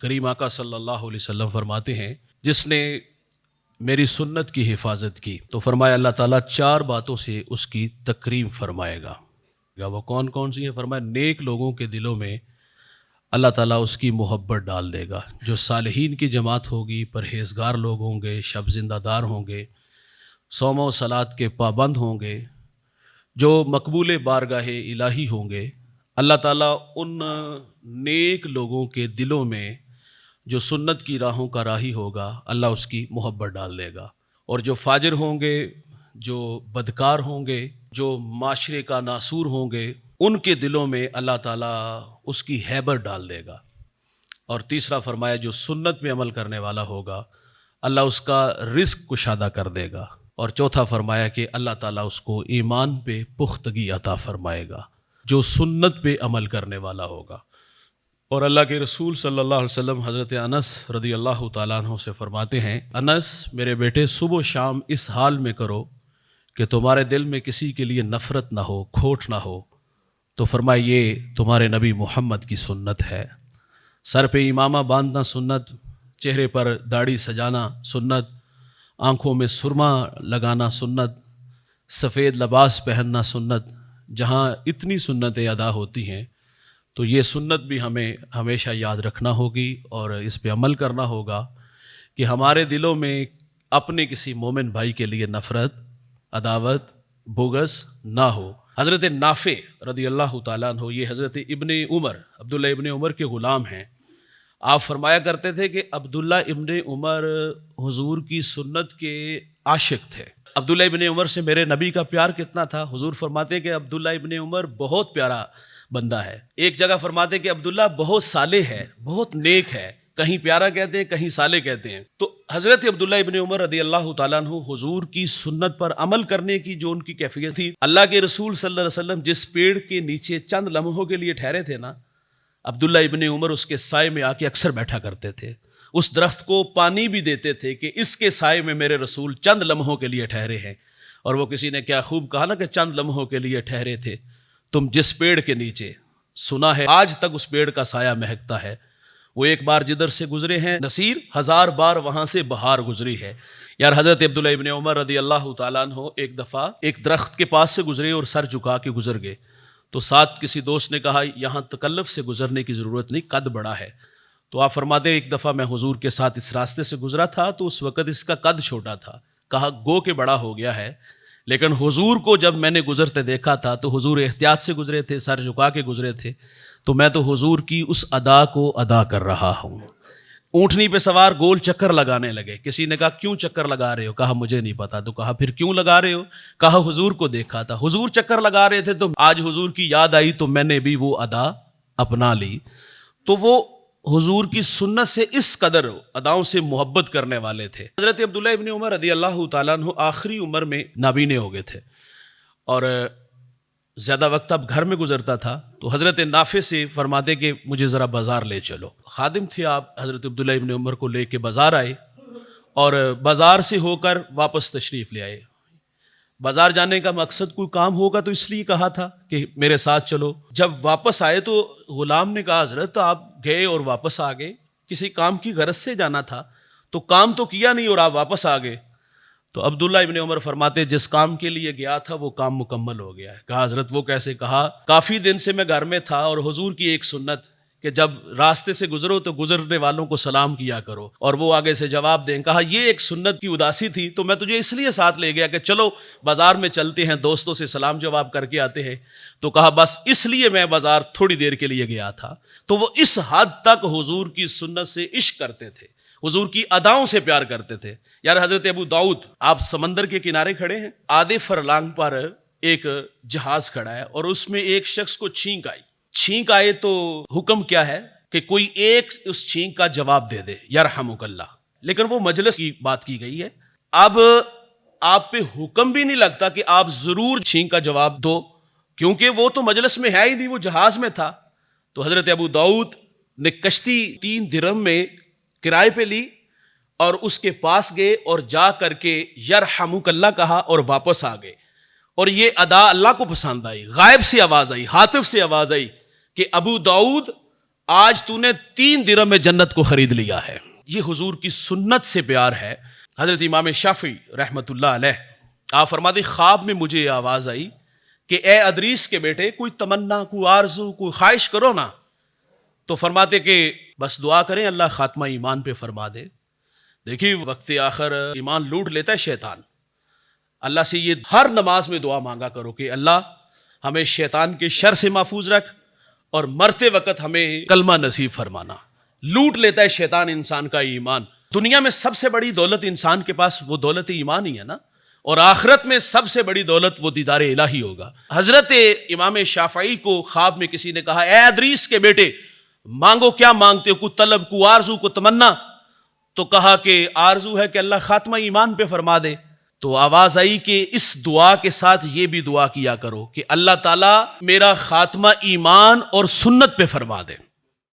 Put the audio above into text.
کریم آقا صلی اللہ علیہ وسلم فرماتے ہیں جس نے میری سنت کی حفاظت کی تو فرمایا اللہ تعالیٰ 4 باتوں سے اس کی تکریم فرمائے گا۔ وہ کون کون سی ہیں؟ فرمایا نیک لوگوں کے دلوں میں اللہ تعالیٰ اس کی محبت ڈال دے گا، جو صالحین کی جماعت ہوگی، پرہیزگار لوگ ہوں گے، شب زندہ دار ہوں گے، صوم و صلات کے پابند ہوں گے، جو مقبول بارگاہ الہی ہوں گے، اللہ تعالیٰ ان نیک لوگوں کے دلوں میں جو سنت کی راہوں کا راہی ہوگا اللہ اس کی محبت ڈال دے گا، اور جو فاجر ہوں گے، جو بدکار ہوں گے، جو معاشرے کا ناسور ہوں گے، ان کے دلوں میں اللہ تعالیٰ اس کی ہیبت ڈال دے گا۔ اور تیسرا فرمایا جو سنت میں عمل کرنے والا ہوگا اللہ اس کا رزق کشادہ کر دے گا۔ اور چوتھا فرمایا کہ اللہ تعالیٰ اس کو ایمان پہ پختگی عطا فرمائے گا جو سنت پہ عمل کرنے والا ہوگا۔ اور اللہ کے رسول صلی اللہ علیہ وسلم حضرت انس رضی اللہ تعالیٰ عنہ سے فرماتے ہیں، انس میرے بیٹے صبح و شام اس حال میں کرو کہ تمہارے دل میں کسی کے لیے نفرت نہ ہو، کھوٹ نہ ہو۔ تو فرمایا یہ تمہارے نبی محمد کی سنت ہے۔ سر پہ امامہ باندھنا سنت، چہرے پر داڑھی سجانا سنت، آنکھوں میں سرما لگانا سنت، سفید لباس پہننا سنت۔ جہاں اتنی سنتیں ادا ہوتی ہیں تو یہ سنت بھی ہمیں ہمیشہ یاد رکھنا ہوگی اور اس پہ عمل کرنا ہوگا کہ ہمارے دلوں میں اپنے کسی مومن بھائی کے لیے نفرت، عداوت، بغض نہ ہو۔ حضرت نافع رضی اللہ تعالیٰ عنہ، یہ حضرت ابن عمر، عبداللہ ابن عمر کے غلام ہیں۔ آپ فرمایا کرتے تھے کہ عبداللہ ابن عمر حضور کی سنت کے عاشق تھے۔ عبداللہ ابن عمر سے میرے نبی کا پیار کتنا تھا؟ حضور فرماتے کہ عبداللہ ابن عمر بہت پیارا بندہ ہے۔ ایک جگہ فرماتے کہ عبداللہ بہت صالح ہے، بہت نیک ہے، کہیں پیارا کہتے ہیں کہیں صالح کہتے ہیں۔ تو حضرت عبداللہ ابن عمر رضی اللہ تعالیٰ عنہ حضور کی سنت پر عمل کرنے کی جو ان کی کیفیت تھی، اللہ کے رسول صلی اللہ علیہ وسلم جس پیڑ کے نیچے چند لمحوں کے لیے ٹھہرے تھے نا، عبداللہ ابن عمر اس کے سائے میں آ کے اکثر بیٹھا کرتے تھے، اس درخت کو پانی بھی دیتے تھے کہ اس کے سائے میں میرے رسول چند لمحوں کے لیے ٹھہرے ہیں۔ اور وہ کسی نے کیا خوب کہا نا کہ چند لمحوں کے لیے ٹھہرے تھے، تم جس پیڑ کے نیچے، سنا ہے آج تک اس پیڑ کا سایہ مہکتا ہے، وہ ایک بار جدھر سے گزرے ہیں نصیر، 1000 بار وہاں سے بہار گزری ہے۔ یار حضرت عبداللہ ابن عمر رضی اللہ تعالیٰ عنہ ایک دفعہ ایک درخت کے پاس سے گزرے اور سر جھکا کے گزر گئے، تو ساتھ کسی دوست نے کہا یہاں تکلف سے گزرنے کی ضرورت نہیں، قد بڑا ہے۔ تو آپ فرماتے ایک دفعہ میں حضور کے ساتھ اس راستے سے گزرا تھا تو اس وقت اس کا قد چھوٹا تھا، کہا گو کہ بڑا ہو گیا ہے، لیکن حضور کو جب میں نے گزرتے دیکھا تھا تو حضور احتیاط سے گزرے تھے، سر جھکا کے گزرے تھے، تو میں تو حضور کی اس ادا کو ادا کر رہا ہوں۔ اونٹنی پہ سوار گول چکر لگانے لگے، کسی نے کہا کیوں چکر لگا رہے ہو؟ کہا مجھے نہیں پتا۔ تو کہا پھر کیوں لگا رہے ہو؟ کہا حضور کو دیکھا تھا، حضور چکر لگا رہے تھے تو آج حضور کی یاد آئی تو میں نے بھی وہ ادا اپنا لی۔ تو وہ حضور کی سنت سے اس قدر اداؤں سے محبت کرنے والے تھے۔ حضرت عبداللہ ابن عمر رضی اللہ تعالیٰ عنہ آخری عمر میں نابینے ہو گئے تھے اور زیادہ وقت اب گھر میں گزرتا تھا، تو حضرت نافع سے فرماتے کہ مجھے ذرا بازار لے چلو۔ خادم تھے آپ، حضرت عبداللہ ابن عمر کو لے کے بازار آئے اور بازار سے ہو کر واپس تشریف لے آئے۔ بازار جانے کا مقصد کوئی کام ہوگا تو اس لیے کہا تھا کہ میرے ساتھ چلو۔ جب واپس آئے تو غلام نے کہا حضرت آپ گئے اور واپس آ گئے، کسی کام کی غرض سے جانا تھا تو کام تو کیا نہیں اور آپ واپس آ گئے۔ تو عبداللہ ابن عمر فرماتے جس کام کے لیے گیا تھا وہ کام مکمل ہو گیا ہے۔ کہا حضرت وہ کیسے؟ کہا کافی دن سے میں گھر میں تھا اور حضور کی ایک سنت کہ جب راستے سے گزرو تو گزرنے والوں کو سلام کیا کرو اور وہ آگے سے جواب دیں۔ کہا یہ ایک سنت کی اداسی تھی تو میں تجھے اس لیے ساتھ لے گیا کہ چلو بازار میں چلتے ہیں، دوستوں سے سلام جواب کر کے آتے ہیں۔ تو کہا بس اس لیے میں بازار تھوڑی دیر کے لیے گیا تھا۔ تو وہ اس حد تک حضور کی سنت سے عشق کرتے تھے، حضور کی اداؤں سے پیار کرتے تھے۔ یار حضرت ابو داؤد، آپ سمندر کے کنارے کھڑے ہیں، آدھے فرلانگ پر ایک جہاز کھڑا ہے اور اس میں ایک شخص کو چھینک آئی۔ چھینک آئے تو حکم کیا ہے کہ کوئی ایک اس چھینک کا جواب دے دے، یرحمک اللہ، لیکن وہ مجلس کی بات کی گئی ہے۔ اب آپ پہ حکم بھی نہیں لگتا کہ آپ ضرور چھینک کا جواب دو، کیونکہ وہ تو مجلس میں ہے ہی نہیں، وہ جہاز میں تھا۔ تو حضرت ابو داؤد نے کشتی 3 درہم میں کرائے پہ لی اور اس کے پاس گئے اور جا کر کے یرحمک اللہ کہا اور واپس آ گئے۔ اور یہ ادا اللہ کو پسند آئی، غائب سے آواز آئی، ہاتف سے آواز آئی کہ ابو داؤد آج تو نے 3 درہم میں جنت کو خرید لیا ہے۔ یہ حضور کی سنت سے پیار ہے۔ حضرت امام شافعی رحمۃ اللہ علیہ آپ فرماتے خواب میں مجھے یہ آواز آئی کہ اے ادریس کے بیٹے کوئی تمنا، کوئی آرزو، کوئی خواہش کرو نا۔ تو فرماتے کہ بس دعا کریں اللہ خاتمہ ایمان پہ فرما دے۔ دیکھیے وقت آخر ایمان لوٹ لیتا ہے شیطان۔ اللہ سے یہ ہر نماز میں دعا مانگا کرو کہ اللہ ہمیں شیطان کے شر سے محفوظ رکھ اور مرتے وقت ہمیں کلمہ نصیب فرمانا۔ لوٹ لیتا ہے شیطان انسان کا ایمان۔ دنیا میں سب سے بڑی دولت انسان کے پاس وہ دولت ایمان ہی ہے نا، اور آخرت میں سب سے بڑی دولت وہ دیدار الہی ہوگا۔ حضرت امام شافعی کو خواب میں کسی نے کہا اے ادریس کے بیٹے مانگو، کیا مانگتے ہو؟ کوئی طلب، کوئی آرزو، کوئی تمنا؟ تو کہا کہ آرزو ہے کہ اللہ خاتمہ ایمان پہ فرما دے۔ تو آواز آئی کہ اس دعا کے ساتھ یہ بھی دعا کیا کرو کہ اللہ تعالیٰ میرا خاتمہ ایمان اور سنت پہ فرما دے۔